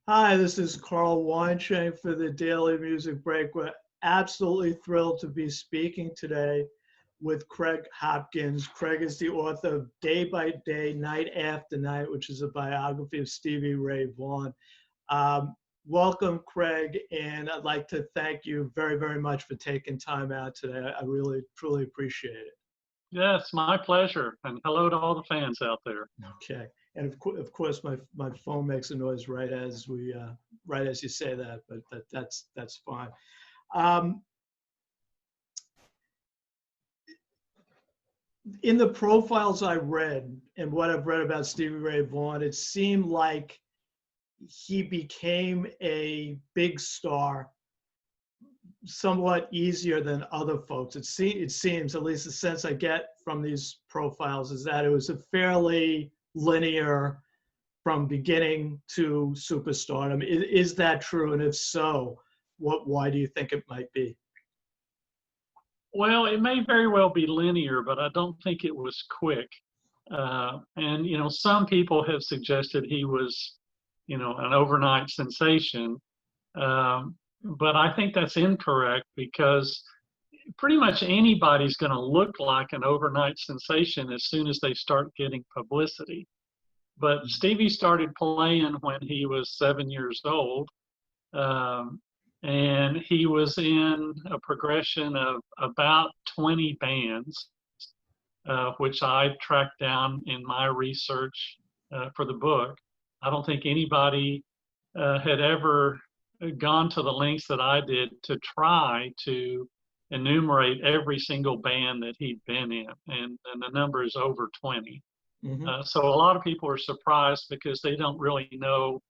Hi, this is Carl Weinschenk for the Daily Music Break. We're absolutely thrilled to be speaking today with Craig Hopkins. Craig is the author of Day by Day, Night After Night, which is a biography of Stevie Ray Vaughan. Welcome, Craig, and I'd like to thank you very, very much for taking time out today. I really, truly appreciate it. Yes, my pleasure. And hello to all the fans out there. Okay. And of course, my phone makes a noise right as right as you say that, but that's fine. In the profiles I read and what I've read about Stevie Ray Vaughan, it seemed like he became a big star somewhat easier than other folks. It seems, at least the sense I get from these profiles, is that it was a fairly linear from beginning to superstardom. Is that true? And if so, why do you think it might be? Well, it may very well be linear, but I don't think it was quick. And some people have suggested he was, an overnight sensation. But I think that's incorrect because pretty much anybody's going to look like an overnight sensation as soon as they start getting publicity. But Stevie started playing when he was 7 years old. And he was in a progression of about 20 bands, which I tracked down in my research for the book. I don't think anybody had ever gone to the lengths that I did to try to enumerate every single band that he'd been in, and the number is over 20. Mm-hmm. So a lot of people are surprised because they don't really know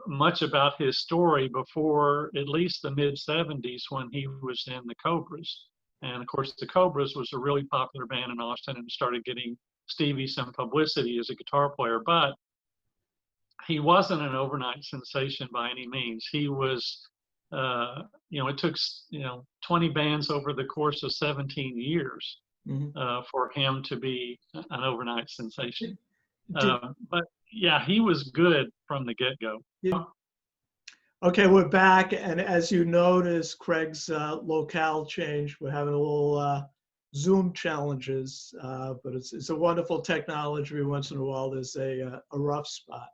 much about his story before at least the mid 70s when he was in the Cobras. And of course, the Cobras was a really popular band in Austin and started getting Stevie some publicity as a guitar player, but he wasn't an overnight sensation by any means. He was, it took, 20 bands over the course of 17 years for him to be an overnight sensation. But yeah, he was good from the get-go. Yeah. Okay, we're back, and as you notice, Craig's locale changed. We're having a little Zoom challenges, but it's a wonderful technology. Every once in a while, there's a rough spot.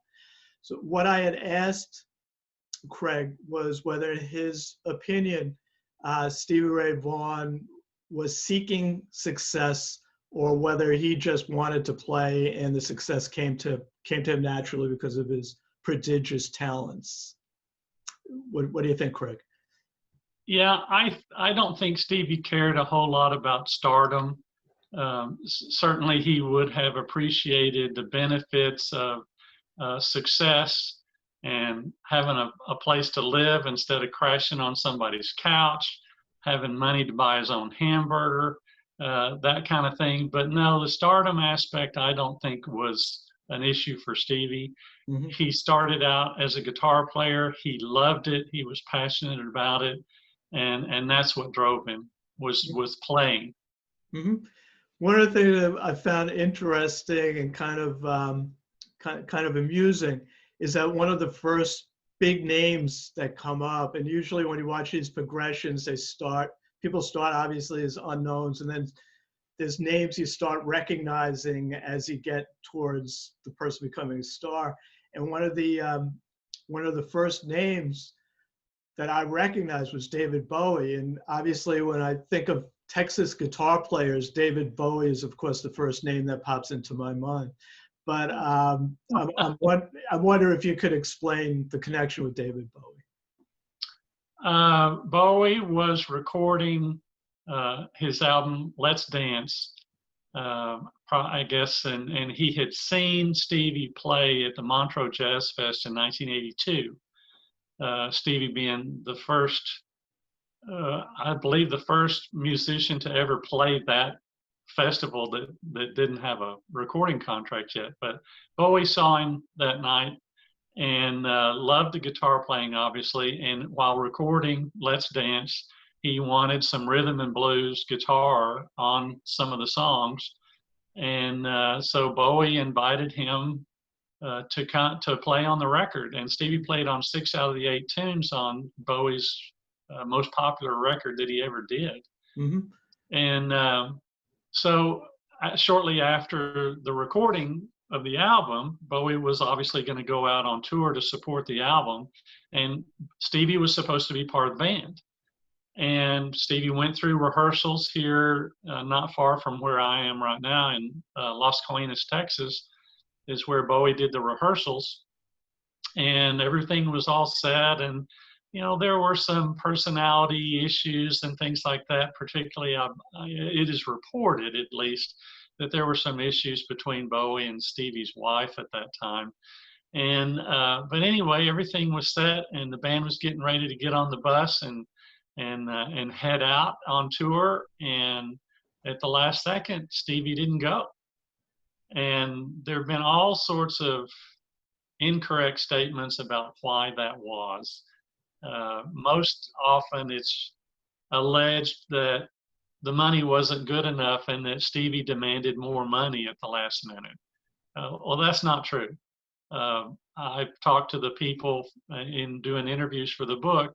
So what I had asked Craig was whether his opinion, Stevie Ray Vaughan was seeking success, or whether he just wanted to play and the success came to him naturally because of his prodigious talents. What do you think, Craig? Yeah, I don't think Stevie cared a whole lot about stardom. Certainly, he would have appreciated the benefits of success and having a place to live instead of crashing on somebody's couch, having money to buy his own hamburger, that kind of thing. But no, the stardom aspect I don't think was an issue for Stevie. Mm-hmm. He started out as a guitar player. He loved it. He was passionate about it. And that's what drove him was playing. Mm-hmm. One of the things that I found interesting and kind of amusing is that one of the first big names that come up, and usually when you watch these progressions, people start obviously as unknowns, and then there's names you start recognizing as you get towards the person becoming a star. And one of the first names that I recognized was David Bowie. And obviously when I think of Texas guitar players, David Bowie is of course the first name that pops into my mind. But I wonder if you could explain the connection with David Bowie. Bowie was recording his album Let's Dance, I guess, and he had seen Stevie play at the Montreux Jazz Fest in 1982. Stevie being the first, I believe, the first musician to ever play that festival that didn't have a recording contract yet. But Bowie saw him that night and loved the guitar playing, obviously. And while recording Let's Dance, he wanted some rhythm and blues guitar on some of the songs. And so Bowie invited him to play on the record. And Stevie played on 6 out of the 8 tunes on Bowie's most popular record that he ever did. Mm-hmm. And so shortly after the recording of the album, Bowie was obviously going to go out on tour to support the album, and Stevie was supposed to be part of the band. And Stevie went through rehearsals here, not far from where I am right now in Las Colinas, Texas, is where Bowie did the rehearsals, and everything was all set. And there were some personality issues and things like that. Particularly, it is reported, at least, that there were some issues between Bowie and Stevie's wife at that time. And but anyway, everything was set, and the band was getting ready to get on the bus and head out on tour. And at the last second, Stevie didn't go. And there have been all sorts of incorrect statements about why that was. Most often it's alleged that the money wasn't good enough and that Stevie demanded more money at the last minute. Well, that's not true. I've talked to the people in doing interviews for the book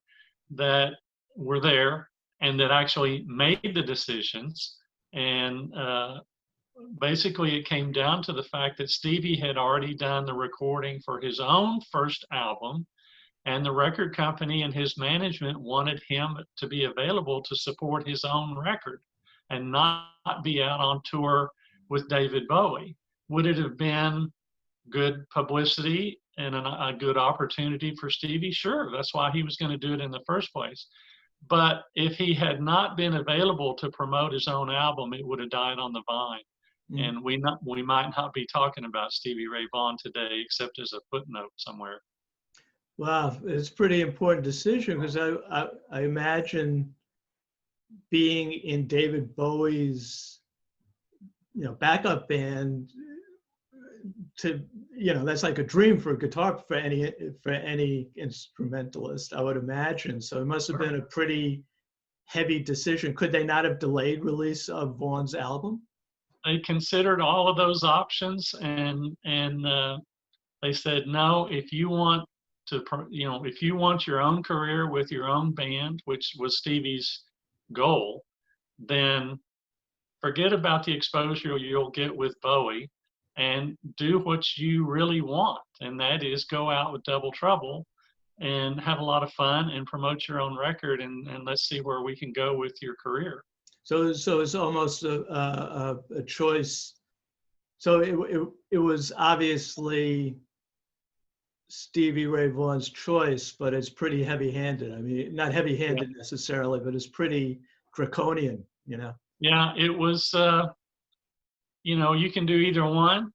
that were there and that actually made the decisions. And basically it came down to the fact that Stevie had already done the recording for his own first album, and the record company and his management wanted him to be available to support his own record and not be out on tour with David Bowie. Would it have been good publicity and a good opportunity for Stevie? Sure, that's why he was going to do it in the first place. But if he had not been available to promote his own album, it would have died on the vine. Mm. And we might not be talking about Stevie Ray Vaughan today, except as a footnote somewhere. Wow, it's a pretty important decision, because I imagine being in David Bowie's backup band, that's like a dream for a guitar, for any instrumentalist, I would imagine. So it must have been a pretty heavy decision. Could they not have delayed release of Vaughan's album? They considered all of those options, and they said, no, if you want your own career with your own band, which was Stevie's goal, then forget about the exposure you'll get with Bowie and do what you really want. And that is go out with Double Trouble and have a lot of fun and promote your own record, and let's see where we can go with your career. So it's almost a choice. So it was obviously Stevie Ray Vaughan's choice, but it's pretty heavy-handed. I mean, not heavy-handed necessarily, but it's pretty draconian, Yeah, it was, you can do either one.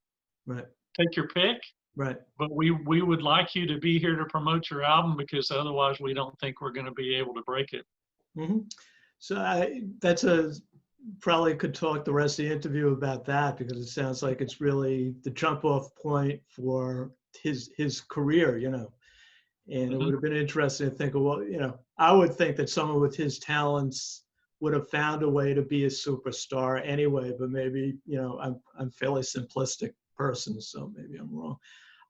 Right. Take your pick. Right. But we would like you to be here to promote your album, because otherwise we don't think we're going to be able to break it. Mm-hmm. So probably could talk the rest of the interview about that, because it sounds like it's really the jump-off point for his career, and Mm-hmm. It would have been interesting to think of, I would think that someone with his talents would have found a way to be a superstar anyway, but maybe, I'm a fairly simplistic person, so maybe I'm wrong.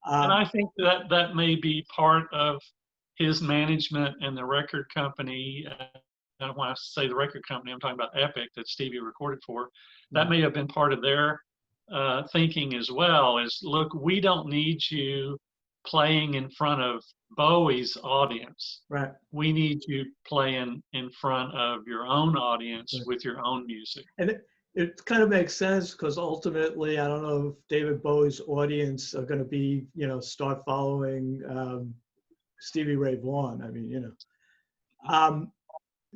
And I think that may be part of his management and the record company. And when I say the record company, I'm talking about Epic that Stevie recorded for. That may have been part of their thinking as well, is, look, we don't need you playing in front of Bowie's audience. Right. We need you playing in front of your own audience with your own music. And it kind of makes sense, because ultimately, I don't know if David Bowie's audience are going to be, start following Stevie Ray Vaughan. I mean,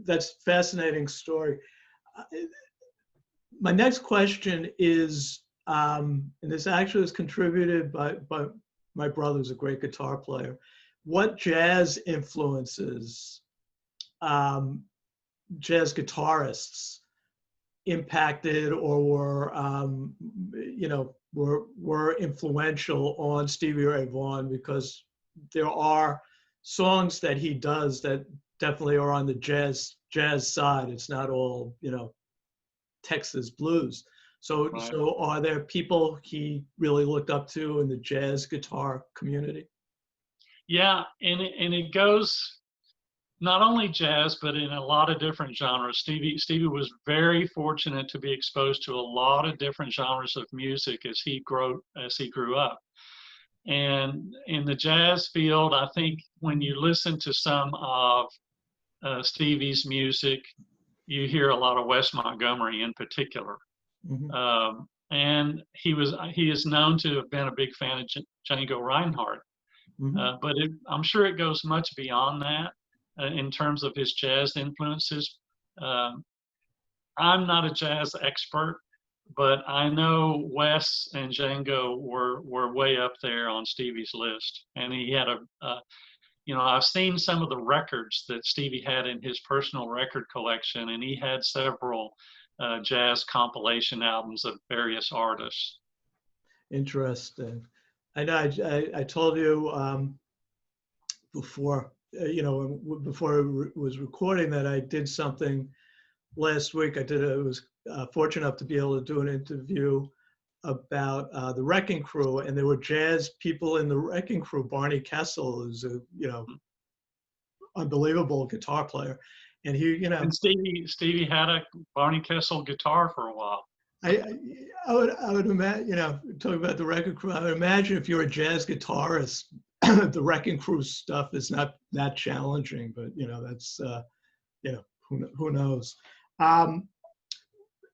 that's a fascinating story. My next question is, and this actually was contributed by my brother, who's a great guitar player. What jazz influences, jazz guitarists impacted or were influential on Stevie Ray Vaughan? Because there are songs that he does that definitely are on the jazz side. It's not all, Texas blues. So, Right. so are there people he really looked up to in the jazz guitar community? Yeah, and it goes not only jazz, but in a lot of different genres. Stevie was very fortunate to be exposed to a lot of different genres of music as he grew up. And in the jazz field, I think when you listen to some of Stevie's music, you hear a lot of Wes Montgomery in particular. Hmm. And he is known to have been a big fan of Django Reinhardt. Hmm. But I'm sure it goes much beyond that in terms of his jazz influences. Um, I'm not a jazz expert, but I know Wes and Django were way up there on Stevie's list, and he had I've seen some of the records that Stevie had in his personal record collection, and he had several jazz compilation albums of various artists. Interesting. I know I told you before, before it was recording that I did something last week. I was fortunate enough to be able to do an interview about the Wrecking Crew, and there were jazz people in the Wrecking Crew. Barney Kessel is a unbelievable guitar player, and And Stevie had a Barney Kessel guitar for a while. I, I would imagine, talking about the Wrecking Crew, I would imagine if you're a jazz guitarist, the Wrecking Crew stuff is not that challenging, but that's who knows. Um,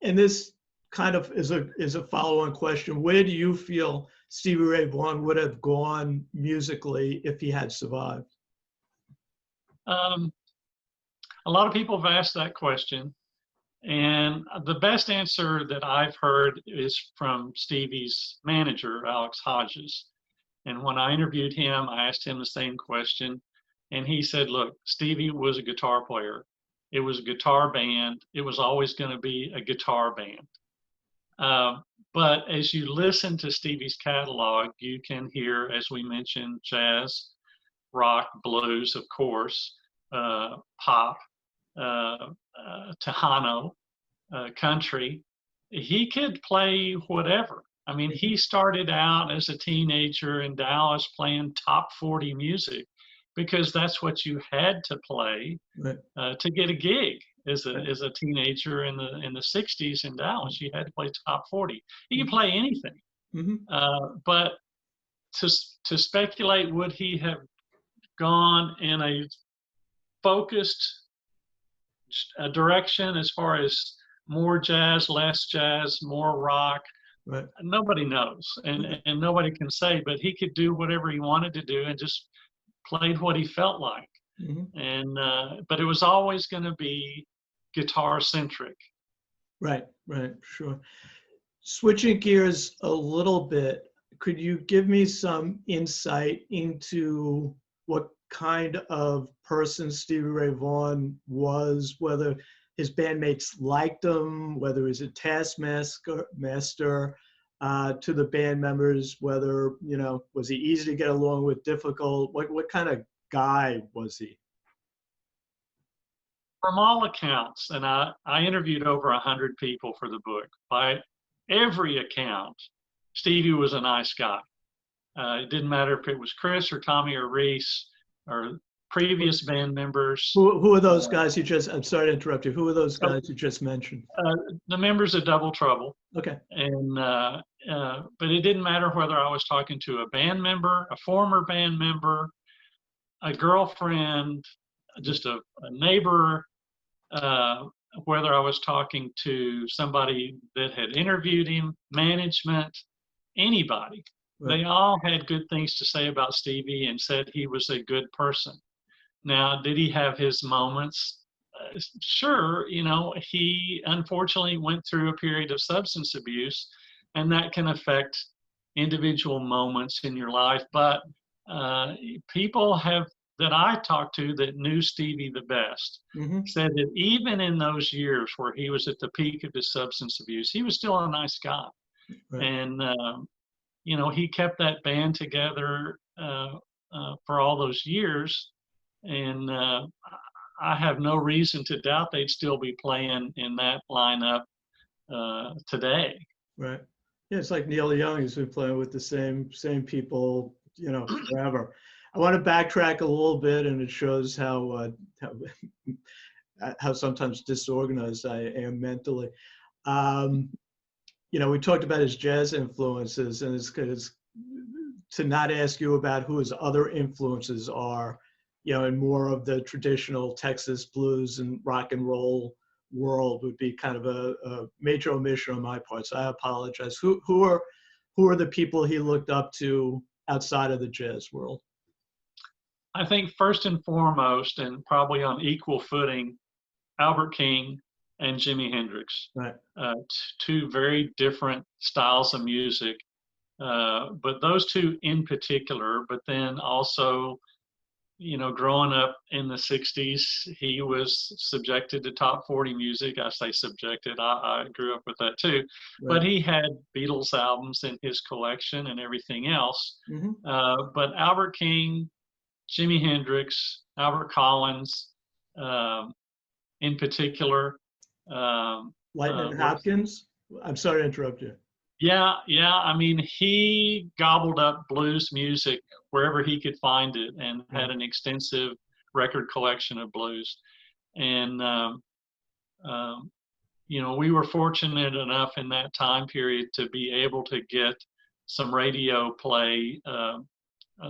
and this kind of is a follow-on question. Where do you feel Stevie Ray Vaughan would have gone musically if he had survived? Um, a lot of people have asked that question, and the best answer that I've heard is from Stevie's manager, Alex Hodges. And when I interviewed him, I asked him the same question, and he said, "Look, Stevie was a guitar player. It was a guitar band. It was always going to be a guitar band." Uh, but as you listen to Stevie's catalog, you can hear, as we mentioned, jazz, rock, blues, of course, pop, Tejano, country. He could play whatever. I mean, he started out as a teenager in Dallas playing top 40 music because that's what you had to play Right. to get a gig as Right. a teenager in the 60s in Dallas. You had to play top 40. You could Mm-hmm. play anything. Mm-hmm. But to speculate, would he have gone in a focused direction as far as more jazz, less jazz, more rock? Right. Nobody knows, and nobody can say. But he could do whatever he wanted to do and just played what he felt like. Mm-hmm. And but it was always going to be guitar centric. Right. Right. Sure. Switching gears a little bit, could you give me some insight into what kind of person Stevie Ray Vaughan was, whether his bandmates liked him, whether he's a taskmaster to the band members, whether, was he easy to get along with, difficult? What kind of guy was he? From all accounts, and I interviewed over 100 people for the book. By every account, Stevie was a nice guy. It didn't matter if it was Chris or Tommy or Reese or previous band members. Who are those guys you just, I'm sorry to interrupt you, who are those So, guys you just mentioned? the members of Double Trouble. Okay. And but it didn't matter whether I was talking to a band member, a former band member, a girlfriend, just a neighbor, whether I was talking to somebody that had interviewed him, management, anybody. Right. They all had good things to say about Stevie and said he was a good person. Now, did he have his moments? Sure, he unfortunately went through a period of substance abuse, and that can affect individual moments in your life. But people that I talked to that knew Stevie the best Mm-hmm. said that even in those years where he was at the peak of his substance abuse, he was still a nice guy. Right. And, he kept that band together for all those years. And I have no reason to doubt they'd still be playing in that lineup today. Right. Yeah, it's like Neil Young. He's been playing with the same people, forever. I want to backtrack a little bit, and it shows how how sometimes disorganized I am mentally. Um, we talked about his jazz influences, and it's to not ask you about who his other influences are, in more of the traditional Texas blues and rock and roll world would be kind of a major omission on my part. So I apologize. Who are the people he looked up to outside of the jazz world? I think first and foremost, and probably on equal footing, Albert King and Jimi Hendrix. Right. Two very different styles of music, but those two in particular. But then also, growing up in the 60s, he was subjected to top 40 music. I say subjected, I grew up with that too. Right. But he had Beatles albums in his collection and everything else. Mm-hmm. But Albert King, Jimi Hendrix, Albert Collins, in particular. Lightning Hopkins? I'm sorry to interrupt you. Yeah. I mean, he gobbled up blues music wherever he could find it, and had an extensive record collection of blues. And we were fortunate enough in that time period to be able to get some radio play,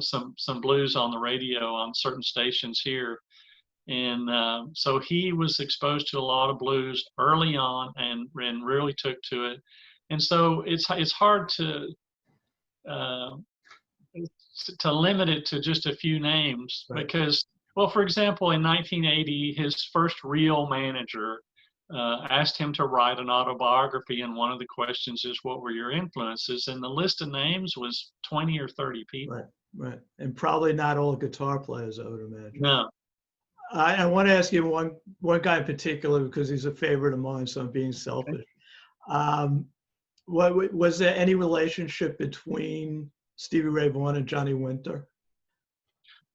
some blues on the radio on certain stations here. And so he was exposed to a lot of blues early on, and really took to it. And so it's hard to limit it to just a few names, right. Because, well, for example, in 1980, his first real manager asked him to write an autobiography, and one of the questions is, what were your influences? And the list of names was 20 or 30 people. Right. And probably not all guitar players, I would imagine. No. I want to ask you one guy in particular, because he's a favorite of mine, so I'm being selfish. Okay. Was there any relationship between Stevie Ray Vaughan and Johnny Winter?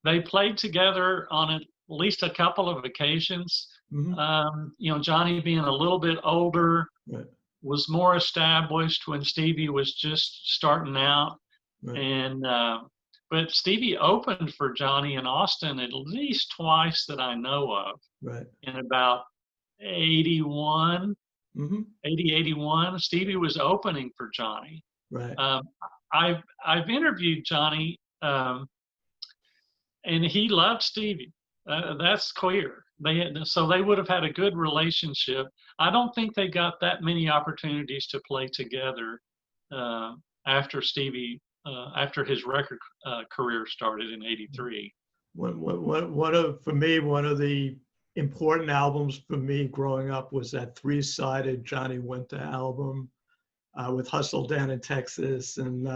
They played together on at least a couple of occasions. Mm-hmm. Johnny being a little bit older, right, was more established when Stevie was just starting out. Right. And but Stevie opened for Johnny in Austin at least twice that I know of. Right. In about 81, 81, Stevie was opening for Johnny. Right. I've interviewed Johnny, and he loved Stevie. That's clear. So they would have had a good relationship. I don't think they got that many opportunities to play together after Stevie. After his record career started in '83. For me, one of the important albums for me growing up was that 3-sided Johnny Winter album with Hustle Down in Texas and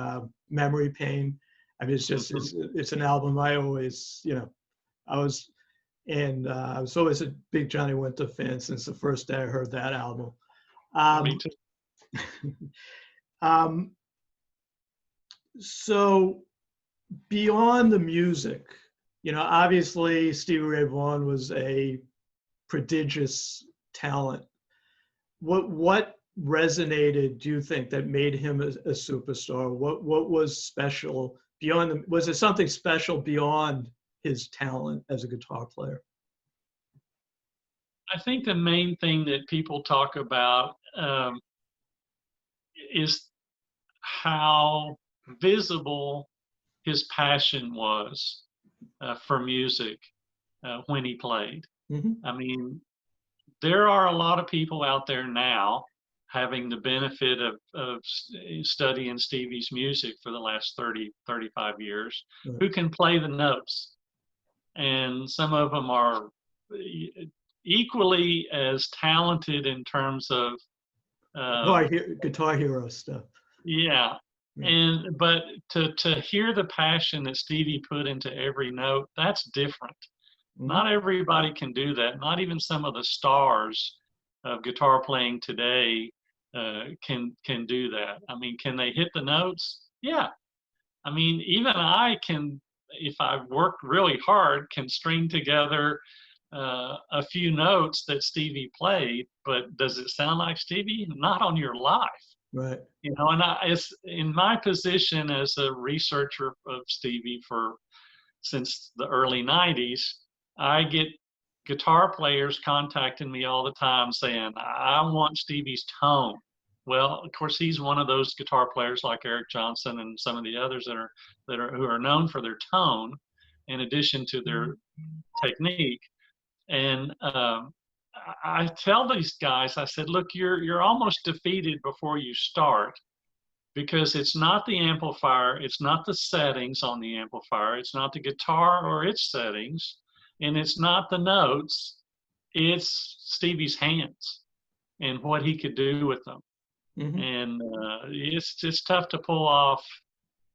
Memory Pain. I mean, it's an album I always, I was always a big Johnny Winter fan since the first day I heard that album. Me too. So beyond the music, obviously Stevie Ray Vaughan was a prodigious talent. What resonated, do you think, that made him a superstar? What was special beyond was there something special beyond his talent as a guitar player? I think the main thing that people talk about is how visible his passion was for music when he played. Mm-hmm. I mean, there are a lot of people out there now having the benefit of studying Stevie's music for the last 30, 35 years, right, who can play the notes. And some of them are equally as talented in terms of Guitar Hero stuff. Yeah. But to hear the passion that Stevie put into every note, that's different. Mm-hmm. Not everybody can do that. Not even some of the stars of guitar playing today can do that. I mean, can they hit the notes? Yeah. I mean, even I can, if I've worked really hard, can string together a few notes that Stevie played, but does it sound like Stevie? Not on your life. Right. You know, and it's in my position as a researcher of Stevie since the early 90s, I get guitar players contacting me all the time saying, I want Stevie's tone. Well, of course, he's one of those guitar players like Eric Johnson and some of the others who are known for their tone, in addition to their technique. And I tell these guys, I said, look, you're almost defeated before you start, because it's not the amplifier, it's not the settings on the amplifier, it's not the guitar or its settings, and it's not the notes, it's Stevie's hands and what he could do with them. Mm-hmm. And it's tough to pull off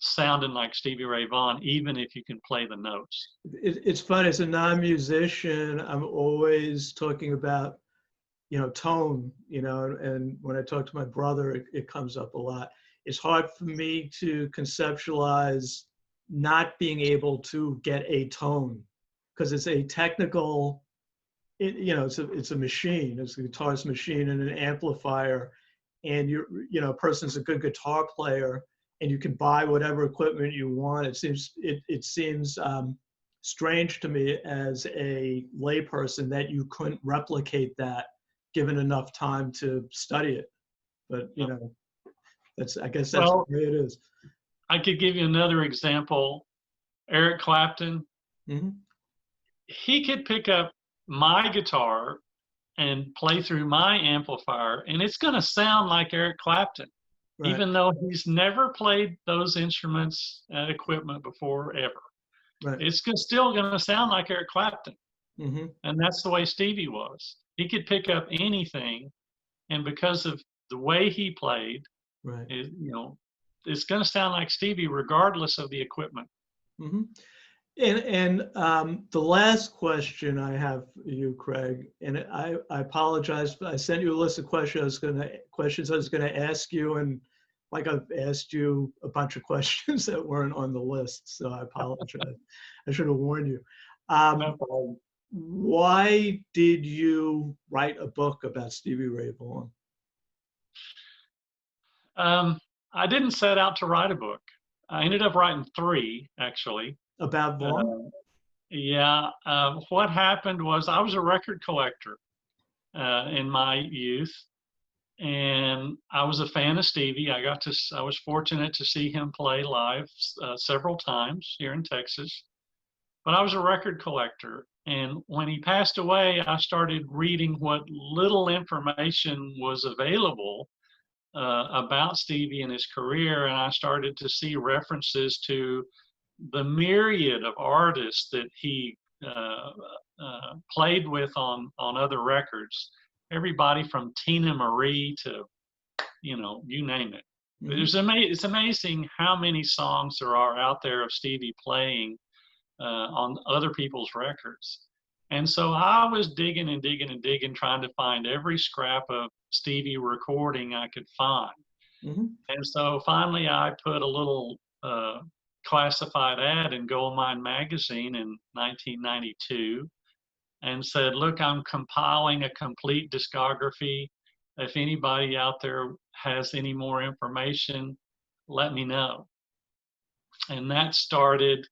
sounding like Stevie Ray Vaughan, even if you can play the notes. It's fun. As a non-musician, I'm always talking about, tone, and when I talk to my brother, it comes up a lot. It's hard for me to conceptualize not being able to get a tone, because it's a technical, it's a machine, it's a guitarist machine and an amplifier, and a person's a good guitar player, and you can buy whatever equipment you want. It seems strange to me as a layperson that you couldn't replicate that given enough time to study it. But I guess that's the way it is. I could give you another example. Eric Clapton. Mm-hmm. He could pick up my guitar and play through my amplifier, and it's going to sound like Eric Clapton. Right. Even though he's never played those instruments and equipment before ever. Right. It's still going to sound like Eric Clapton. Mm-hmm. And that's the way Stevie was. He could pick up anything, and because of the way he played, right, it's going to sound like Stevie regardless of the equipment. Mm-hmm. And the last question I have for you, Craig, and I apologize, but I sent you a list of questions I was going to ask you, and like I've asked you a bunch of questions that weren't on the list, so I apologize. I should have warned you. No problem. Why did you write a book about Stevie Ray Vaughan? I didn't set out to write a book. I ended up writing 3, actually. About Vaughan? What happened was I was a record collector in my youth, and I was a fan of Stevie. I was fortunate to see him play live several times here in Texas, but I was a record collector. And when he passed away, I started reading what little information was available about Stevie and his career, and I started to see references to the myriad of artists that he played with on other records. Everybody from Tina Marie to, you name it. Mm-hmm. It's amazing how many songs there are out there of Stevie playing on other people's records. And so I was digging and digging and digging, trying to find every scrap of Stevie recording I could find. Mm-hmm. And so finally I put a little classified ad in Goldmine magazine in 1992 and said, look, I'm compiling a complete discography. If anybody out there has any more information, let me know. And that started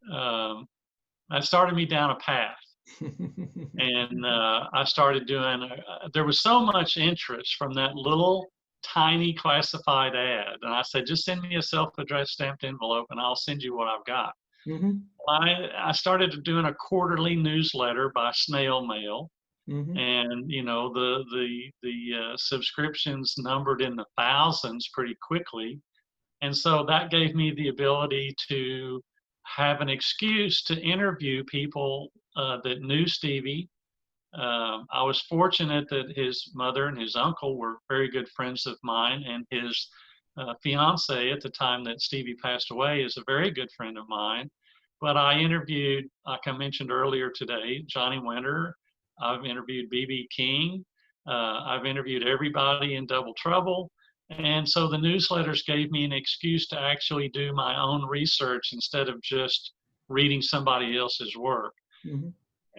me down a path. And I started doing, there was so much interest from that little tiny classified ad. And I said, just send me a self-addressed stamped envelope and I'll send you what I've got. Mm-hmm. I started doing a quarterly newsletter by snail mail. Mm-hmm. And, the subscriptions numbered in the thousands pretty quickly. And so that gave me the ability to have an excuse to interview people that knew Stevie. I was fortunate that his mother and his uncle were very good friends of mine, and his fiance at the time that Stevie passed away is a very good friend of mine. But I interviewed, like I mentioned earlier today, Johnny Winter. I've interviewed B.B. King. I've interviewed everybody in Double Trouble. And so the newsletters gave me an excuse to actually do my own research instead of just reading somebody else's work. Mm-hmm.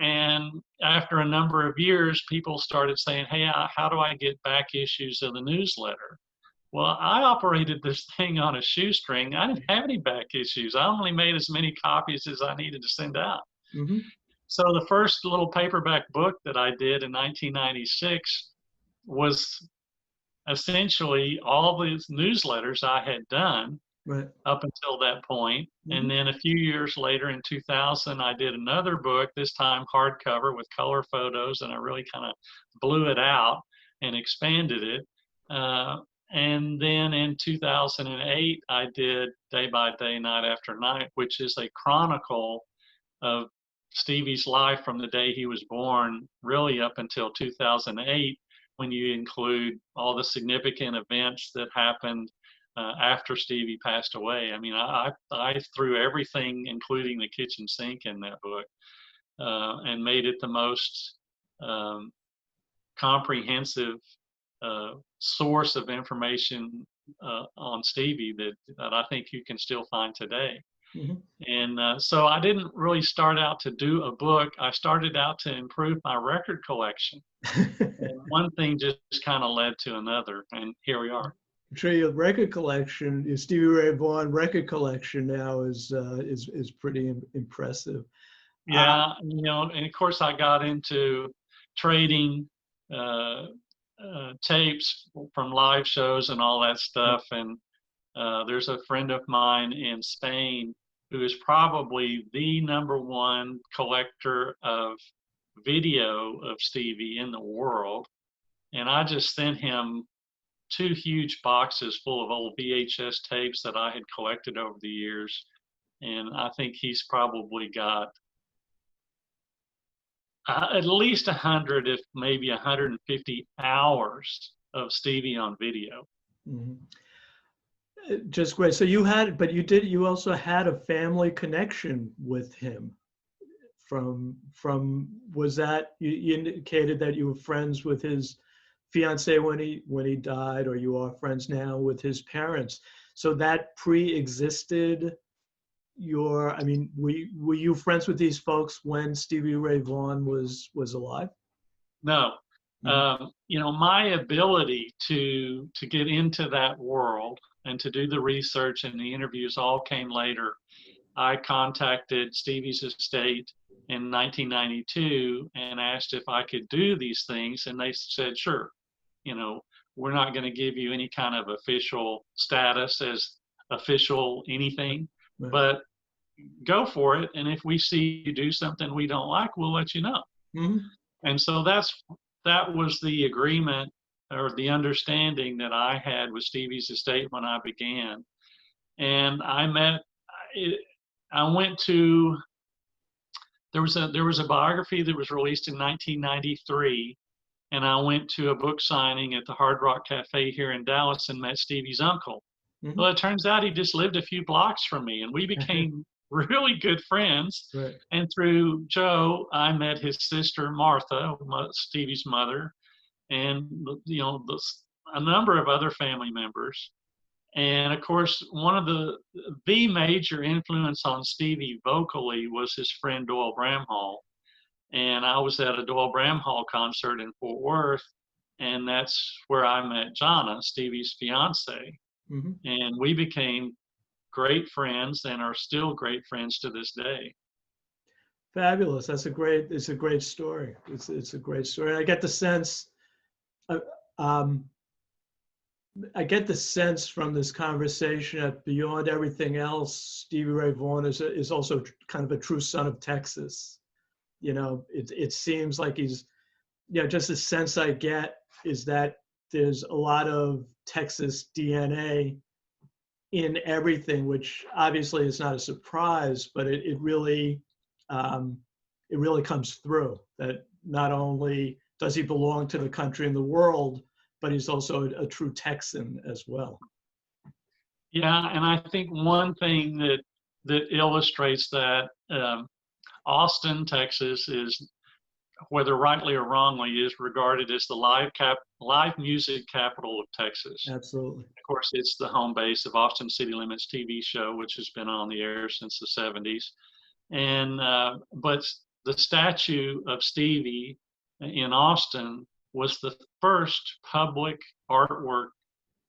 And after a number of years, people started saying, hey, how do I get back issues of the newsletter? Well, I operated this thing on a shoestring. I didn't have any back issues. I only made as many copies as I needed to send out. Mm-hmm. So the first little paperback book that I did in 1996 was essentially all these newsletters I had done Right. up until that point. Mm-hmm. And then a few years later, in 2000, I did another book, this time hardcover with color photos, and I really kind of blew it out and expanded it. And then in 2008, I did Day by Day, Night After Night, which is a chronicle of Stevie's life from the day he was born, really up until 2008, when you include all the significant events that happened after Stevie passed away. I mean, I threw everything, including the kitchen sink, in that book, and made it the most comprehensive source of information on Stevie that I think you can still find today. Mm-hmm. And so I didn't really start out to do a book. I started out to improve my record collection. And one thing just kind of led to another, and here we are. I'm sure your record collection, your Stevie Ray Vaughan record collection now is pretty impressive. Yeah, you know, and of course I got into trading tapes from live shows and all that stuff. And there's a friend of mine in Spain who is probably the #1 collector of video of Stevie in the world. And I just sent him 2 huge boxes full of old VHS tapes that I had collected over the years. And I think he's probably got at least 100, if maybe 150 hours of Stevie on video. Mm-hmm. Just great. So you also had a family connection with him was that, you indicated that you were friends with his fiance when he died, or you are friends now with his parents. So that pre-existed I mean, were you friends with these folks when Stevie Ray Vaughan was alive? No. Mm-hmm. You know, my ability to get into that world and to do the research and the interviews all came later. I contacted Stevie's estate in 1992 and asked if I could do these things, and they said, sure. You know, we're not going to give you any kind of official status as official anything, Right. but go for it. And if we see you do something we don't like, we'll let you know. Mm-hmm. And so that was the agreement or the understanding that I had with Stevie's estate when I began. And I went to, there was a biography that was released in 1993, and I went to a book signing at the Hard Rock Cafe here in Dallas and met Stevie's uncle. Mm-hmm. Well, it turns out he just lived a few blocks from me, and we became really good friends. Right. And through Joe, I met his sister Martha, Stevie's mother, and you know, a number of other family members. And of course, one of the major influence on Stevie vocally was his friend Doyle Bramhall. And I was at a Doyle Bramhall concert in Fort Worth, and that's where I met Jonna, Stevie's fiance. Mm-hmm. And we became great friends and are still great friends to this day. Fabulous. It's a great story. It's a great story. I get the sense, from this conversation that beyond everything else, Stevie Ray Vaughan is also kind of a true son of Texas. You know, it seems like he's, just the sense I get is that there's a lot of Texas DNA in everything, which obviously is not a surprise, but it really comes through that not only does he belong to the country and the world, but he's also a true Texan as well. Yeah, and I think one thing that illustrates that, Austin, Texas is, whether rightly or wrongly, is regarded as the live music capital of Texas. Absolutely. Of course, it's the home base of Austin City Limits TV show, which has been on the air since the 70s. And but the statue of Stevie in Austin was the first public artwork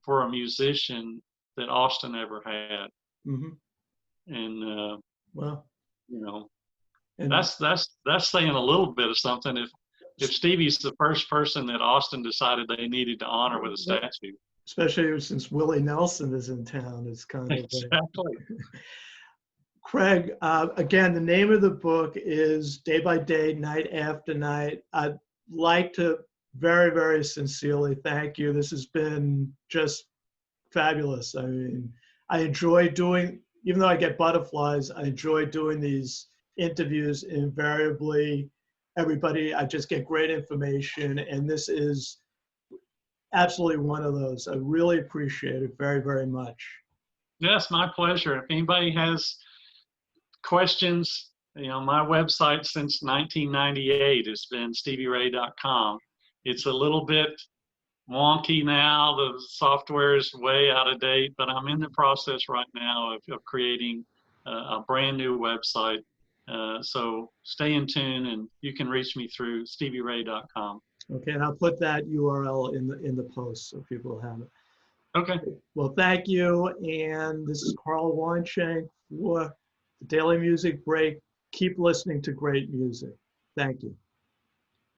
for a musician that Austin ever had. Mm-hmm. And Well, you know, and that's saying a little bit of something. If Stevie's the first person that Austin decided they needed to honor with a statue. especially since Willie Nelson is in town, it's kind of Exactly. Craig, again, the name of the book is Day by Day, Night After Night. I'd like to very, very sincerely thank you. This has been just fabulous. I mean, I enjoy doing, even though I get butterflies, I enjoy doing these interviews. Invariably, everybody, I just get great information, and this is absolutely one of those. I really appreciate it very, very much. Yes, my pleasure. If anybody has questions, my website since 1998 has been stevieray.com. It's a little bit wonky now. The software is way out of date, but I'm in the process right now of creating a brand new website. So stay in tune, and you can reach me through stevieray.com. Okay, and I'll put that URL in the post so people will have it. Okay. Well, thank you. And this is Carl Weinschenk for the Daily Music Break. Keep listening to great music. Thank you.